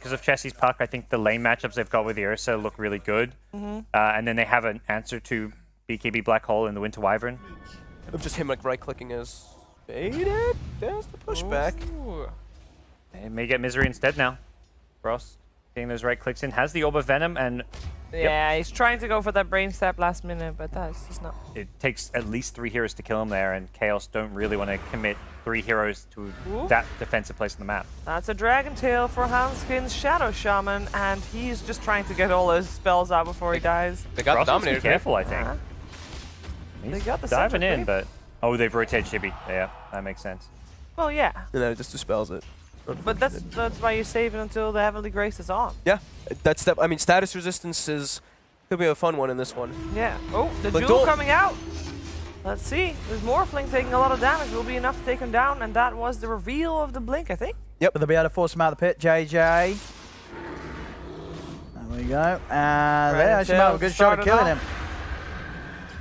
because of Chessie's puck, I think the lane matchups they've got with the Ursa look really good. And then they have an answer to BKB Black Hole in the Winter Wyvern. Of just him like right-clicking as faded. There's the pushback. Ooh. They may get Misery instead now. Frost getting those right clicks in. Has the Orb of Venom, and Yeah, he's trying to go for that brain stab last minute, but that's just not. it takes at least 3 heroes to kill him there, and Chaos don't really want to commit 3 heroes to that defensive place on the map. That's a Dragon Tail for Hanskin's Shadow Shaman, and he's just trying to get all his spells out before he dies. They got Frost the has to be Dominator. careful, I think. Uh-huh. He's They got the diving center in, creep. but... Oh, they've rotated Chibi. Yeah, that makes sense. Well, yeah, And then it just dispels it. but that's why you save it until the Heavenly Grace is on. Yeah, that's that. I mean, status resistance is could be a fun one in this one. Yeah. Oh, the But jewel don't- coming out. Let's see. This Morphling taking a lot of damage will be enough to take him down, and that was the reveal of the blink, I think. But they'll be able to force him out of the pit. JJ. There we go. And they actually have a good shot at killing him.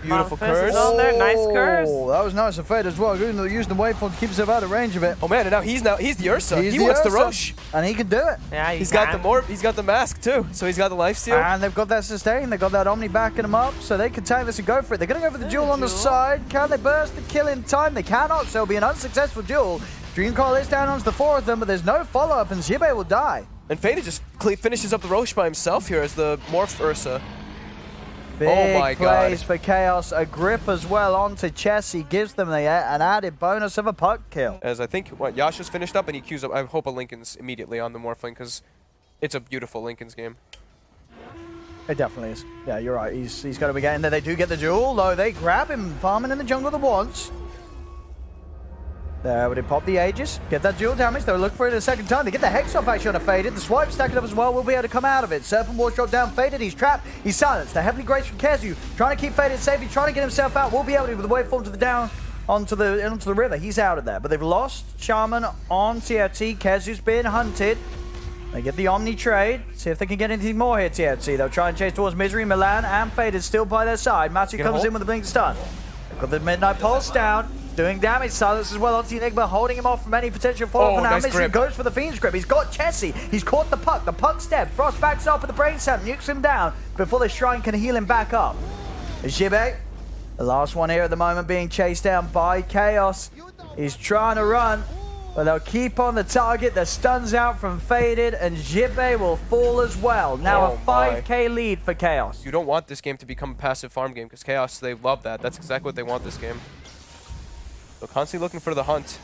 Beautiful Manifest is curse. on there. Nice curse. Oh, that was nice of Fade as well. Using the waveform to keep himself out of range of it. Oh man, and now he's the Ursa. He's He the wants the Ursa, Roche. And he can do it. Yeah, He's got the Morph. He's got the mask too. So he's got the lifesteal. And they've got that sustain. They've got that Omni backing them up. So they can take this and go for it. They're going to go for the duel on the side. Can they burst the kill in time? They cannot. So it'll be an unsuccessful duel. Dream Coil is down onto the 4 of them, but there's no follow-up, and Xibe will die. And Faded just finishes up the Roche by himself here as the Morph Ursa. Big Oh my plays God. for Chaos. A grip as well onto Chessie gives them an added bonus of a puck kill. As I think what Yasha's finished up and he queues up. I hope a Lincoln's immediately on the Morphling because it's a beautiful Lincoln's game. It definitely is. Yeah, you're right. He's got to be getting there. They do get the duel, though. They grab him, farming in the jungle the once. There, would it pop the Aegis? Get that dual damage. They'll look for it a second time. They get the Hex off actually on a Faded. The swipe stacking up as well. Will be able to come out of it. Serpent Ward drop down. Faded. He's trapped. He's silenced. The Heavenly Grace from Kezu trying to keep Faded safe. He's trying to get himself out. Will be able to with the waveform to the down onto the river. He's out of there. But they've lost Shaman on TFT. Kezu's being hunted. They get the Omni trade. See if they can get anything more here, TFT. They'll try and chase towards Misery. Milan and Faded still by their side. Matthew comes in with the blink stun. They've got the Midnight Pulse down. Doing damage. Silence as well onto Enigma, holding him off from any potential follow-up. For now, nice Misery grip. goes for the Fiend's Grip. He's got Chessie. He's caught the puck. The puck steps. Frost backs up with the Brain Sap, nukes him down before the Shrine can heal him back up. Xibe, the last one here at the moment, being chased down by Chaos. He's trying to run, but they'll keep on the target. The stun's out from Faded, and Xibe will fall as well. Now Oh a 5k lead for Chaos. You don't want this game to become a passive farm game because Chaos, they love that. That's exactly what they want this game. So constantly looking for the hunt.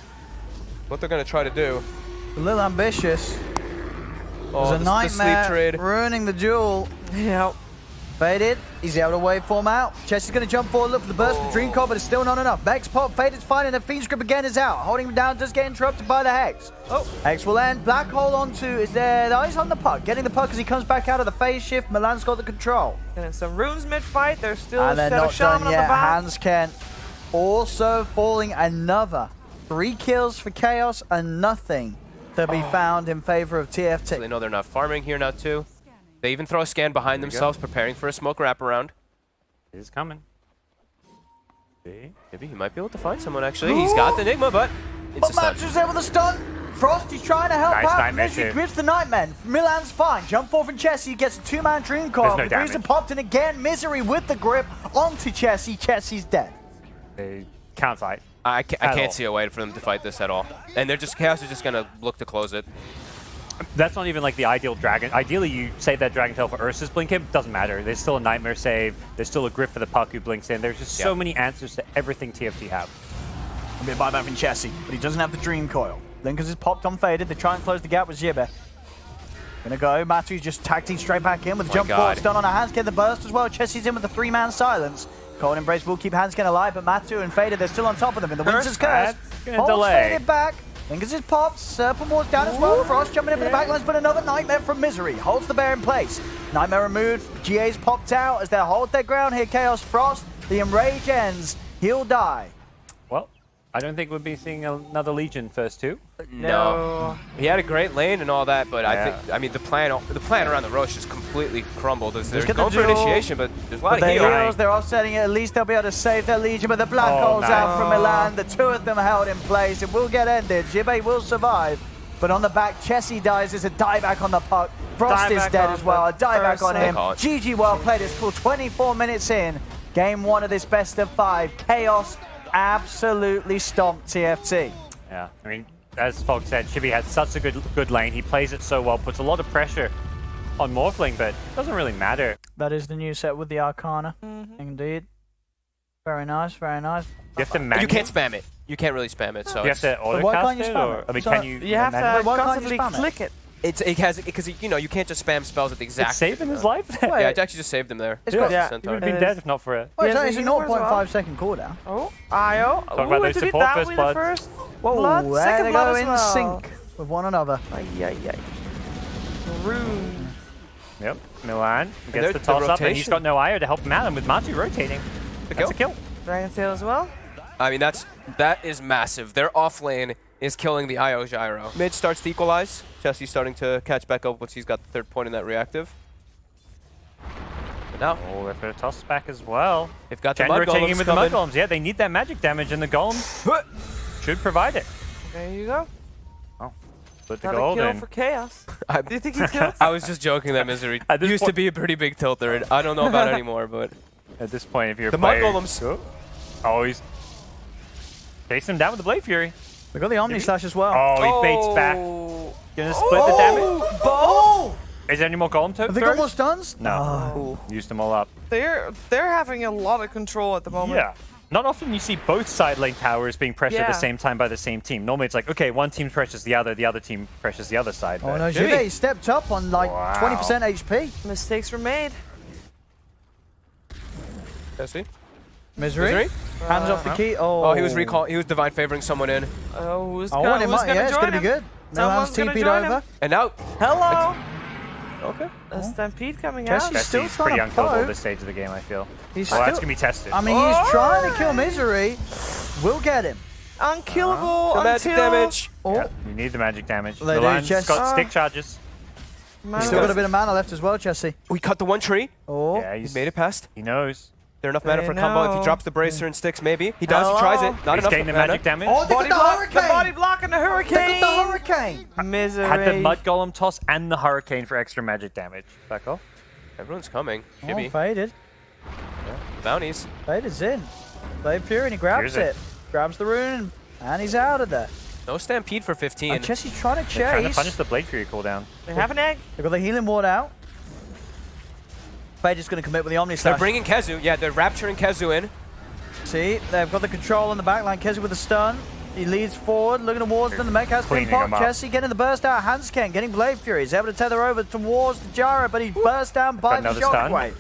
What they're going to try to do. A little ambitious. Oh, There's a the sleep nightmare trade. ruining the duel. Yeah. Faded, he's able to waveform out. Chessie's going to jump forward, look for the burst of Dream Coil, but it's still not enough. Vex pop, Faded's finding the Fiend's Grip again is out. Holding him down, just get interrupted by the Hex. Oh. Hex will end. Black Hole onto, is there, no, he's on the puck. Getting the puck as he comes back out of the phase shift. Milan's got the control. Getting some runes mid-fight. There's still And a they're Shadow not Shaman done on the yet. back. Hansken also falling another. 3 kills for Chaos and nothing to be found in favor of TFT. So they know they're not farming here now too. They even throw a scan behind themselves, preparing for a smoke wraparound. It is coming. Maybe he might be able to find someone actually. He's got the Enigma, but it's But a stun. Max is there with a stun. Frost, he's trying to help Nice out. nightmare Misery too. grips the Nightman. Milan's fine. Jump forward from Chessie. Gets a 2-man Dream Coil. There's no Degrees damage. are popped in again. Misery with the grip onto Chessie. Chessie's dead. They can't fight. I At can't all. see a way for them to fight this at all. And they're just Chaos is just gonna look to close it. That's not even like the ideal dragon. Ideally, you save that Dragon Tail for Ursa's blink in. Doesn't matter. There's still a Nightmare save. There's still a grip for the puck who blinks in. There's just so many answers to everything TFT have. A bit of buyback from Chessie, but he doesn't have the Dream Coil. Linkers is popped on Faded. They try and close the gap with Xibe. Gonna go. Matu's just tacking straight back in with the jump forward stun on a Hansken. The burst as well. Chessie's in with the 3-man silence. Cold Embrace will keep Hansken alive, but Matu and Faded, they're still on top of them in the Winter's Curse. That's gonna Holds delay. Faded back. Linkers is popped. Serpent Ward's down as well. Frost jumping in for the backlines, but another Nightmare from Misery. Holds the bear in place. Nightmare removed. GA's popped out as they hold their ground here. Chaos Frost. The Enrage ends. He'll die. Well, I don't think we'll be seeing another Legion first two. No. He had a great lane and all that, but Yeah. I mean the plan around the Roche is completely crumbled. As they're get the going for duel. initiation, but there's a lot But of their heal. heroes, they're offsetting it. At least they'll be able to save their Legion, but the Black Oh, Hole's nice. out from Milan. The 2 of them held in place. It will get ended. Xibe will survive. But on the back, Chessie dies. There's a dieback on the puck. Frost is Dieback dead on as well. A the dieback on person. him. Call it. GG, well played. It's cool. 24 minutes in. Game 1 of this best of 5. Chaos absolutely stomped TFT. Yeah, I mean, as Fogg said, Chibi has such a good lane. He plays it so well, puts a lot of pressure on Morphling, but it doesn't really matter. That is the new set with the Arcana. Indeed. Very nice, very nice. You have to You can't manage. spam it. You can't really spam it. So You have to auto why cast can't you it, spam or it? I mean, So can you? You have manage? to Why can't you constantly spam it? click it. it has because you can't just spam spells at the exact. It's saving his life. Wait. Yeah, it actually just saved him there. It's got- Yeah. He would Centaur. have been It dead is. if not for it. Oh, Yeah, it's a the humor as 0.5 well. second cooldown. Oh, IO. Talk about those did support that first be blood. the first Whoa, blood? there Second they blood go as in well. sync with one another. Ay, ay, ay. Rune. Yep, Milan there- gets the the toss up, and he's rotation. got no IO to help him out, and with Matu rotating, that's a kill. Dragon Tail as well. I mean, that is massive. Their off lane is killing the IO gyro. Mid starts to equalize. Chessie's starting to catch back up once he's got the 3rd point in that reactive. But now Oh, they've got a toss back as well. they've got the Jen mud rotating in golems with the mud coming. golems. Yeah, they need that magic damage, and the golems should provide it. There you go. Put the Not a gold kill in. for Chaos. I- Do you think he killed? I was just joking that Misery At this used to point- be a pretty big tilter. I don't know about it anymore, but At this point, if you're a The mud player, golems. Oh, he's chasing him down with the Blade Fury. We got the Omni Slash as well. Oh, he baits back. Oh. Gonna split the damage. Oh! Is there any more golem to Have they throw? got more stuns? No. Used them all up. They're having a lot of control at the moment. Yeah. Not often you see both side lane towers being pressured at Yeah. the same time by the same team. Normally it's like, okay, one team pressures the other team pressures the other side. Oh but- no, Jimmy. Jive stepped up on like Wow. 20% HP. Mistakes were made. Jessie? Misery. Misery? Hands off the key. Oh, Oh, he was He was divine favoring someone in, Oh, who's Oh, gonna, it who's might, gonna yeah, it's join gonna be him? good. No hands Someone's gonna TP'd join over. him. and now. Hello. Okay. A stampede coming Jesse- out. Still Jesse's trying pretty to unkillable poke. at this stage of the game, I feel. He's Well, that's still, gonna be tested. I mean, Oh! he's trying to kill Misery. We'll get him. Unkillable The magic until damage. Oh, Yeah, you need the magic damage. They do, Milan's Jess. got stick charges. Man, still got a bit of mana left as well, Jesse. We cut the one tree. Oh, Yeah, He he's made it past. He knows. There enough mana They for a combo. If he know. drops the bracer and sticks, maybe. He does. He tries it. Not He's enough getting the mana. magic damage. Oh, they got body the block, hurricane. the body block and the They hurricane. got the hurricane. Misery. Had the mud golem toss and the hurricane for extra magic damage. Back off. Everyone's coming. Oh, Jimmy. faded. Bounties. Faded's in. Blade Fury and he grabs Here's it. it. Grabs the rune and he's out of there. No stampede for 15. And Jesse's trying to They're trying to chase. punish the Blade Fury cooldown. They have an egg. They've got the healing ward out. Faded's going to commit with the Omni They're Slash. bringing Kezu. Yeah, they're rapturing Kezu in. See, they've got the control on the back line. Kezi with the stun. He leads forward, looking towards them. The mech has been Cleaning popped. him up. Jesse getting the burst out. Hansken getting Blade Fury. He's able to tether over towards the Jara, but he's burst down by the another stun. shockwave.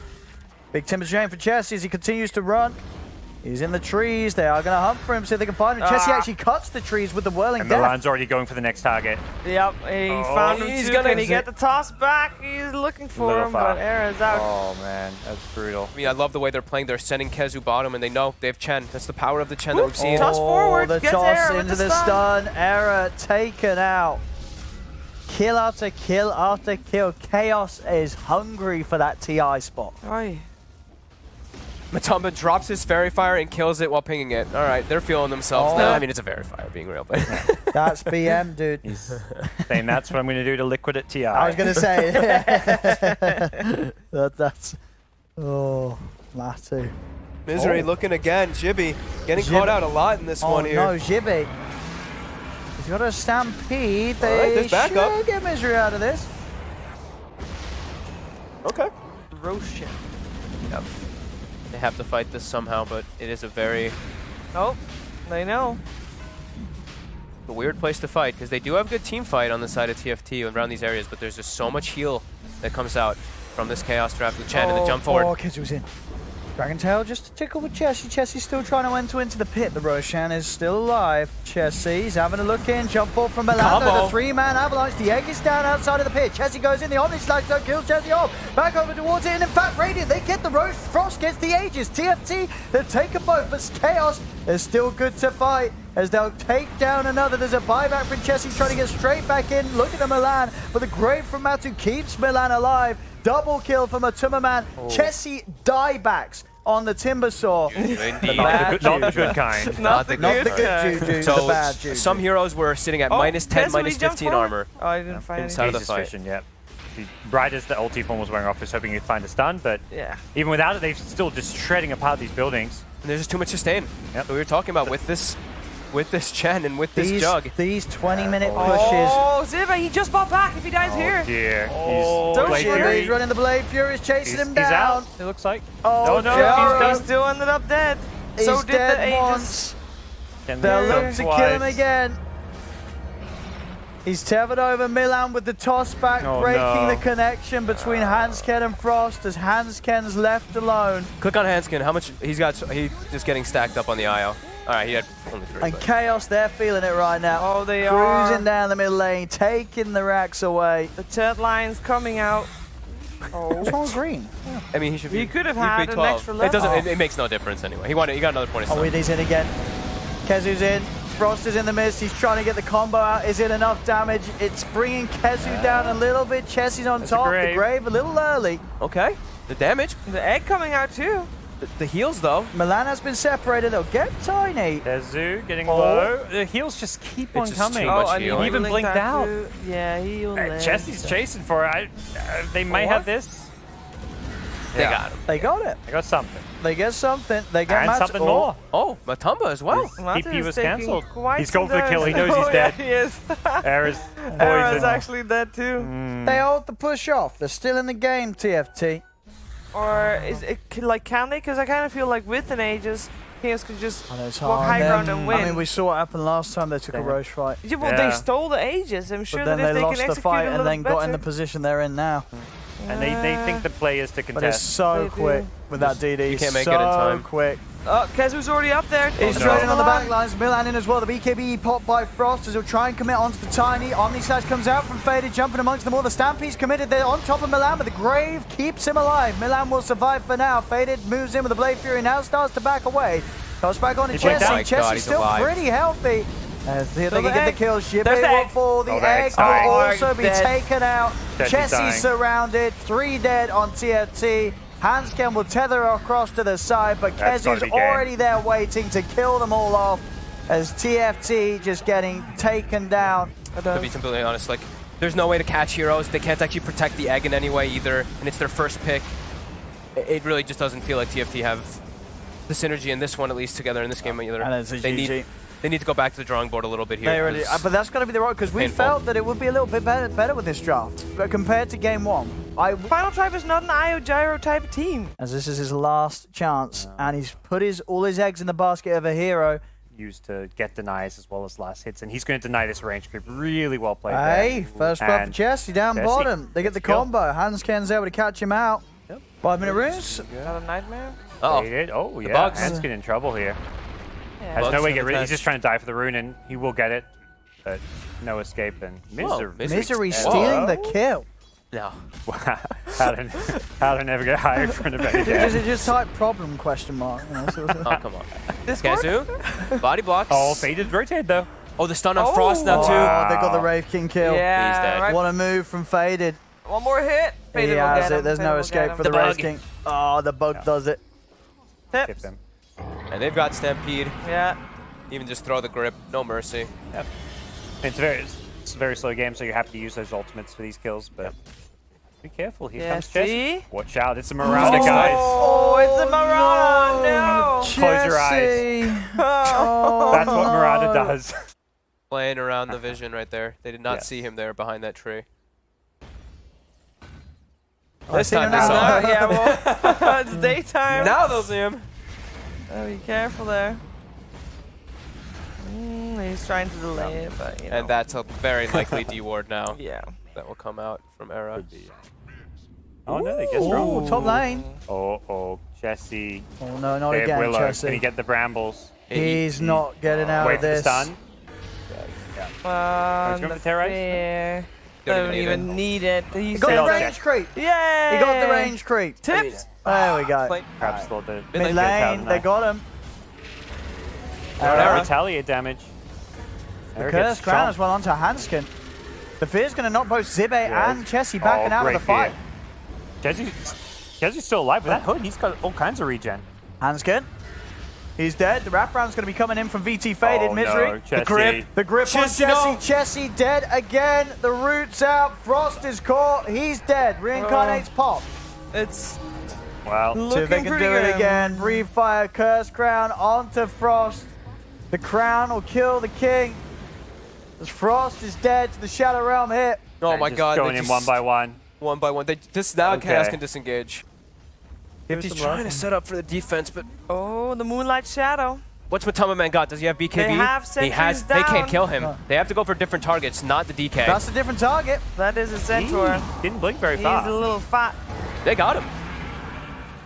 Big timber chain for Jesse as he continues to run. He's in the trees. They are going to hunt for him, see if they can find him. Jesse actually cuts the trees with the whirling And death. Milan's already going for the next target. Yep, he found him he's too. gonna- Can he get the toss back? He's looking for Little him, far. but Era's out. Oh man, that's brutal. I mean, I love the way they're playing. They're sending Kezu bottom, and they know they have Chen. That's the power of the Chen that we've seen. Toss forward, the gets toss Era with into the the stun. Era taken out. Kill after kill after kill. Chaos is hungry for that TI spot. Oi. Matumba drops his fairy fire and kills it while pinging it. All right, they're feeling themselves Oh. now. I mean, it's a fairy fire, being real, but That's BM, dude. He's saying that's what I'm going to do to liquid at TI. I was going to say. that's. Oh, Matu. Misery Oh. looking again. Jibby getting Jibby. caught out a lot in this Oh one here. no, Jibby. He's got a stampede. All right, They there's backup. should get Misery out of this. Okay. Roshan. Yep. They have to fight this somehow, but it is a very Oh, they know. weird place to fight because they do have good team fight on the side of TFT around these areas, but there's just so much heal that comes out from this Chaos draft with Chen and the jump forward. Oh, Kizu's in. Dragon Tail just to tickle with Chessie. Chessie's still trying to enter into the pit. The Roshan is still alive. Chessie's having a look in. Jump forward from Milano. Combo. The three-man avalanche. The egg is down outside of the pit. Chessie goes in. The Omni Slash zone kills Chessie off. Back over towards it. And in fact, Radiant, they get the Rose. Frost gets the Aegis. TFT, they've taken both. But Chaos is still good to fight as they'll take down another. There's a buyback from Chessie trying to get straight back in. Look at the Milan. But the grave from Matu keeps Milan alive. Double kill from a Tummerman. Chessie diebacks on the timber saw. Indeed. Not the good kind. Not the Not the good good juju, So the bad juju. some heroes were sitting at Oh, minus 10, Kezu, he minus jumped 15 forward. armor. Oh, I didn't find Inside anything. of the fight. Vision, yeah. Right as the ulti form was wearing off, was hoping he'd find a stun, but Yeah. even without it, they're still just shredding apart these buildings. And there's just too much sustain. Yep. So we were talking about with this Chen and with this jug. These 20-minute pushes. Oh, Ziva, he just bought back if he dies here. Dear. Oh, don't Blade shoot him. Fury. He's running the Blade Fury, is chasing him He's down. out, it looks like. Oh, no, He he's still ended up dead. He's So did dead the Aegis. once. done. They'll Yeah. look to kill him again. He's tethered over Milan with the toss back, Oh, breaking no. the connection between Hansken and Frost as Hansken's left alone. Click on Hanskin. How much he's got? He's just getting stacked up on the IO. All right, he had only 3. And but- Chaos, they're feeling it right now. Oh, they Cruising are. down the middle lane, taking the racks away. The third line's coming out. What's wrong with Green? I mean, he should be. He could have he'd be had an 12. extra It doesn't. level. It makes no difference anyway. He got another point of Oh, stun. Whitney's in again. Kezu's in. Frost is in the mist. He's trying to get the combo out. Is it enough damage? It's bringing Kezu down a little bit. Chessie's on There's top. a The grave. grave a little early. Okay. The damage. The egg coming out too. The heals though. Milan has been separated. They'll get Tiny. Kezu getting Oh. low. The heals just keep on It's just coming. too much and healing. he Even blinked that out. too. Yeah, he'll live. Chessie's chasing for it. They might What? have this. They Yeah. got him. They got it. They got something. They get something. They get And match. something Oh, more. Oh, Matumba as well. Martin TP is was taking cancelled. quite He's some going for the kill. He knows damage. he's Oh, dead. Yeah, he is. Era's Era's poison. actually dead too. They hold the push off. They're still in the game, TFT. Or is it like can they? Because I kind of feel like with an Aegis, Chaos could just Oh, it's walk hard. high Them- ground and win. I mean, we saw what happened last time they took a Yeah. Roche fight. Yeah, well, Yeah. they stole the Aegis. I'm sure But then that if they they lost can the execute fight a and little then got in the better- position they're in now. And they think the play is to But it's contest. so They quick do. with that DD. You can't make so it in time. quick. Oh, Kezu's already up there. He's no. trading on the back lines. Milan in as well. The BKB popped by Frost as he'll try and commit onto the Tiny. Omni Slash comes out from Faded, jumping amongst them all. The Stampede's committed. They're on top of Milan, but the Grave keeps him alive. Milan will survive for now. Faded moves in with the Blade Fury. Now starts to back away. Goes back on to He went Chessie. down. Oh my God, Chessie's he's still alive. pretty healthy. As they can the get the egg. kill. Shippy There's the will egg. fall. The Oh, the egg egg's will dying. also be Dead. taken out. Chessie's Chessie's dying. surrounded. 3 dead on TFT. Hansken will tether across to the side, but That's gotta Kezu's be game. already there waiting to kill them all off as TFT just getting taken down. To be completely honest, like there's no way to catch heroes. They can't actually protect the egg in any way either, and it's their first pick. It really just doesn't feel like TFT have the synergy in this one, at least together in this game either. And it's a they GG. need to go back to the drawing board a little bit here. They already, 'cause but that's got to be the right, because we Painful. felt that it would be a little bit better with this draft but compared to game 1. Final Tribe is not an IO Gyro type of team. As this is his last chance, and he's put all his eggs in the basket of a hero. Used to get denies as well as last hits, and he's going to deny this range creep. Really well played Hey, there. first blood for And Chessie down Chessie bottom. They get the gets a kill. combo. Hansken's able to catch him out. Yep. 5-minute runes. Not a nightmare. Oh, They did. Oh, yeah. bugs. Hansken in trouble here. Yeah. Has Bugs no way to in get the rid. He's test. just trying to die for the rune, and he will get it, but no escape. And Whoa, Misery Whoa. stealing the kill. no. how to never get hired for an event again. Just type problem question mark. You know, Oh, come on. Discord? Kezu, body blocks. Oh, faded rotate though. Oh, the stun on Oh. Frost now too. Oh, they got the Wraith King kill. Yeah, He's dead. right. What a move from Faded. One more hit. He Faded will has get it. him. There's Faded no will escape get for him. the The Wraith bug. King. Oh, the bug does it. Skip Tips. them. And they've got Stampede. Yeah. Even just throw the grip. No mercy. Yep. It's a very slow game, so you have to use those ultimates for these kills. But be careful. Here Yeah, comes Chess. see? Watch out! It's a Marauder, guys. Oh, it's a Marauder. No. Close your eyes. Chessie. Oh, That's what Marauder no. does. Playing around the vision right there. They did not Yes. see him there behind that tree. I This see time him they now. saw him. Yeah, well, it's daytime. Now they'll see him. Oh, be careful there. He's trying to delay it, but you know. And that's a very likely D ward now Yeah. that will come out from Era. Oh no, they get strong. Ooh, top lane. Oh, Jesse. Oh, no, not They have again, Willow. Can he Chessie. get the brambles? He's not getting out Wait of for the this. stun. He's going for Terrorize? Don't even need it. He He's got the Still range check. creep. Yay! He got the range creep. Tips. There we go. Play- Perhaps slowed the Mid Mid lane, lane, they got him. Era. Retaliate damage. The Era Curse gets Crown chomped. as well onto Hansken. The Fear's going to knock both Zibe Yeah. and Chessie backing out of great the fight. fear. Jesse's still alive with that hood. He's got all kinds of regen. Hanskin. He's dead. The wraparound's going to be coming in from VT Faded. Oh, Misery. no, The grip on Chessie, no. Chessie dead again. The root's out. Frost is caught. He's dead. Reincarnate's pop. It's Wow. See if looking they can pretty do it good. again. Breathe fire. Curse crown onto Frost. The crown will kill the king. As Frost is dead to the Shadow Realm hit. Oh And my just god. Going in one by one. One by one. Now Okay. Chaos can disengage. Give He's some trying love. to set up for the defense, but Oh, the Moonlight Shadow. what's Matama Man got? Does he have BKB? They have He has. sentries They can't down. kill him. They have to go for different targets, not the DK. That's a different target. That is a Centaur. He didn't blink very He's far. a little fat. They got him.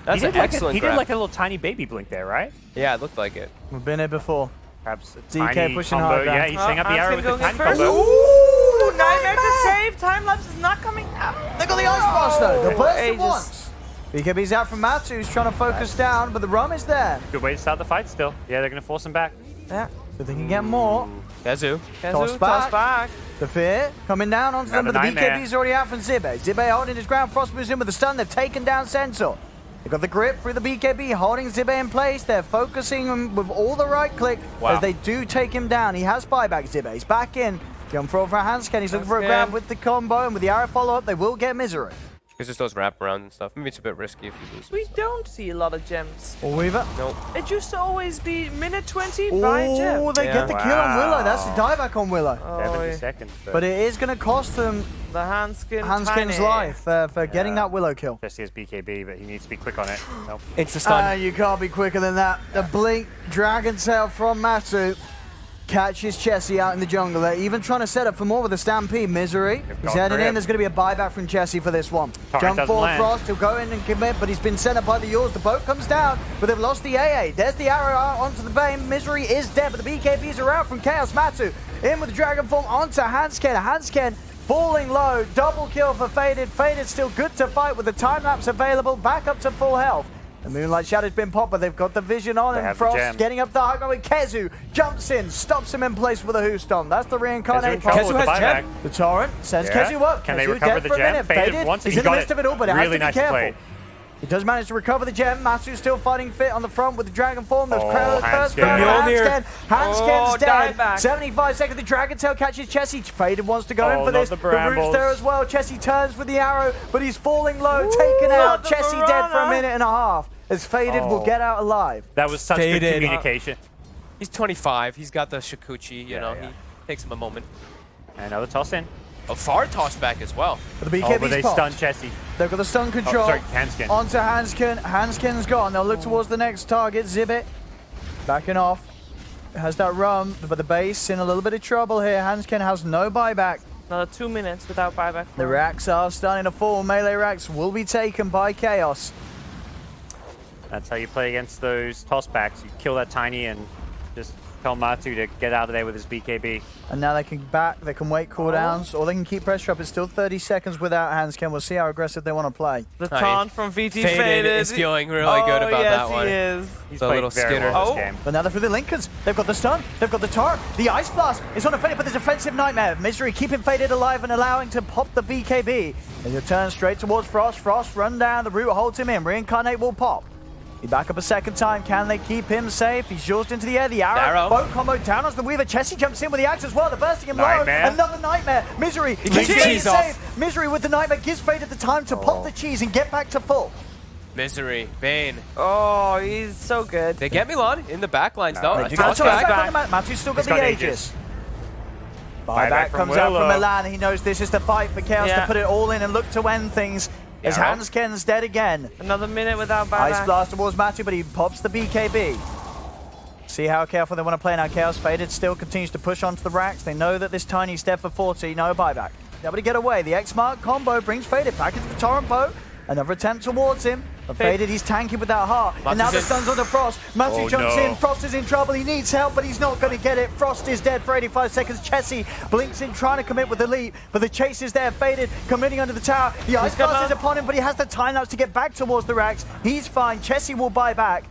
That's He an did like excellent he did grab. like a little tiny baby blink there, right? Yeah, it looked like it. We've been here before. Perhaps a DK tiny pushing combo. hard down. Yeah, he's setting up the Hanskin arrow with the going tiny in first. combo. Ooh, Nightmare to save. Time lapse is not coming out. They got the Ice Blast though. The burst at Aegis. once. BKB's out from Matsu, who's trying to focus down, but the rum is there. Good way to start the fight still. Yeah, they're going to force him back. Yeah. So they can get more. Kazu. Kazu, back. toss back. The fear coming down onto them, Another but the nightmare. BKB's already out from Zibe. Zibe holding his ground. Frost moves in with the stun. They've taken down Centaur. They've got the grip through the BKB, holding Zibe in place. They're focusing him with all the right click Wow. as they do take him down. He has buyback, Zibe. He's back in. Jump for Hanskin. He's looking for a Hanskin. grab with the combo, and with the arrow follow-up, they will get Misery. Because just those wraparound and stuff. Maybe it's a bit risky if you lose. We don't see a lot of gems. Or Weaver. Nope. It used to always be minute 20 by a gem. Oh, they Yeah. get the kill on Willow. That's the Wow. dieback on Willow. 70 yeah. seconds. But it is going to cost them The Hanskin's Hanskin's life for getting that Willow kill. Jesse has BKB, but he needs to be quick on it. Nope. It's the stun. You can't be quicker than that. The blink Dragon Tail from Matsu catches Chessie out in the jungle. They're even trying to set up for more with a Stampede. Misery. He's gone headed for in. him. There's going to be a buyback from Chessie for this one. Torrent Jump doesn't forward land. Frost. He'll go in and commit, but he's been sent up by the Yaws. The boat comes down, but they've lost the AA. There's the arrow out onto the Bane. Misery is dead, but the BKBs are out from Chaos. Matsu in with the Dragon Form onto Hanskin. Hanskin falling low. Double kill for Faded. Faded still good to fight with the time lapse available. Back up to full health. The Moonlight Shadow's been popped, but they've got the vision on They him. have the Frost gem. getting up the high ground with Kezu. Jumps in, stops him in place with a Hoostomp. That's the reincarnate. Kezu in trouble Kezu with the has gem. buyback. The Torrent sends Yeah. Kezu up. Can they Kezu recover dead the for a gem? minute. Faded once, He's he in the got midst it. of it all, but it has Really to be nice careful. play. He does manage to recover the gem. Matsu's still fighting fit on the front with the Dragon Form. There's Oh, first Hanskin. grab for Mjolnir. Hanskin's Oh, dead. dieback. 75 seconds. The Dragon Tail catches Chessie. Faded wants to go in Oh, for not this. the The root's brambles. there as well. Chessie turns with the arrow, but he's falling low, taken not out. the Chessie dead for a Piranha. minute and a half. As Faded will Oh. get out alive. That was such good Faded. communication. He's 25. He's got the Shikuchi. You know, yeah. he takes him a moment. Another toss in. A far toss back as well. But the Oh, but BKB's they popped. stunned Chessie. They've got the stun control. sorry, Hanskin. Onto Hanskin. Hanskin's gone. They'll look towards the next target. Zibit backing off. Has that rum, but the base in a little bit of trouble here. Hanskin has no buyback. Another 2 minutes without buyback. The racks are starting to fall. Melee racks will be taken by Chaos. That's how you play against those tossbacks. You kill that tiny and just tell Matu to get out of there with his BKB. And now they can back, they can wait cooldowns, or they can keep pressure up. It's still 30 seconds without Hanskin. We'll see how aggressive they want to play. The I mean, taunt from VT Faded Faded. is feeling really good about yes, that one. He is. He's a played little very skitter. well Oh. this game. But now they're through the Lincolns. They've got the stun. They've got the tar. The Ice Blast is on a Faded, but there's a defensive Nightmare. Misery keeping Faded alive and allowing to pop the BKB. They return straight towards Frost. Frost run down. The root holds him in. Reincarnate will pop. He back up a second time. Can they keep him safe? He's jaws into the air. The arrow. Boat combo down as the Weaver. Chessie jumps in with the axe as well. They're bursting him Nightmare. low. Another Nightmare. Misery. He gets He's cheese safe. off. Misery with the Nightmare gives Faded the time to pop the cheese and get back to full. Misery. Bane. Oh, he's so good. They get Milan in the backlines though. They A do toss got back. back on the mat. Matu's still got He's the got Aegis. Aegis. Buyback from comes out from Willow. Milan. He knows this is the fight for Chaos to Yeah. put it all in and look to end things. His Yeah. Hanskin's dead again. Another minute without Ice buyback. Blast towards Matu, but he pops the BKB. See how careful they want to play now. Chaos Faded still continues to push onto the racks. They know that this tiny step for 40, no buyback. Able to get away. The X-Mark combo brings Faded back into the Torrent boat. Another attempt towards him. But Faded, he's tanky with that heart. And now the Matu's in. stun's on the Frost. Matu Oh, jumps no. in. Frost is in trouble. He needs help, but he's not going to get it. Frost is dead for 85 seconds. Chessie blinks in, trying to commit with the leap. But the chase is there. Faded committing under the tower. The Ice got Blast that. is upon him, but he has the time lapse to get back towards the racks. He's fine. Chessie will buy back.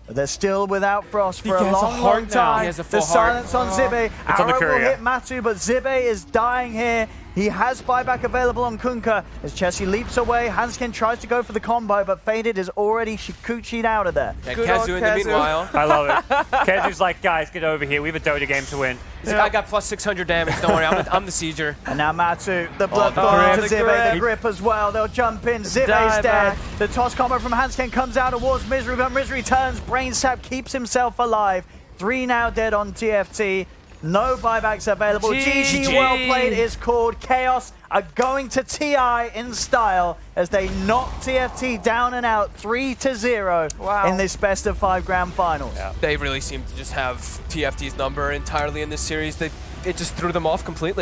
But they're still without Frost for a has a long, heart long now. time. He has a The full heart. silence on Zibe. It's on the Arrow will courier. hit Matu, but Zibe is dying here. He has buyback available on Kunkka as Chessie leaps away. Hanskin tries to go for the combo, but Faded is already Shikuchi'd out of there. Yeah, Good old Kazu in the Kazu. meanwhile. I love it. Kazu's like, guys, get over here. We have a Dota game to win. He's like, I got plus 600 damage. Don't worry, I'm the sieger. And now Matsu, the blood the going grip. to Zive, the The grip as well. They'll jump in. Zive's Die dead. back. The toss combo from Hanskin comes out towards Misery, but Misery turns. Brain Sap keeps himself alive. 3 now dead on TFT. No buybacks available. GG, GG. well played is called. Chaos are going to TI in style as they knock TFT down and out 3-0 Wow. in this best of 5 grand finals. Yeah. They really seem to just have TFT's number entirely in this series. It just threw them off completely.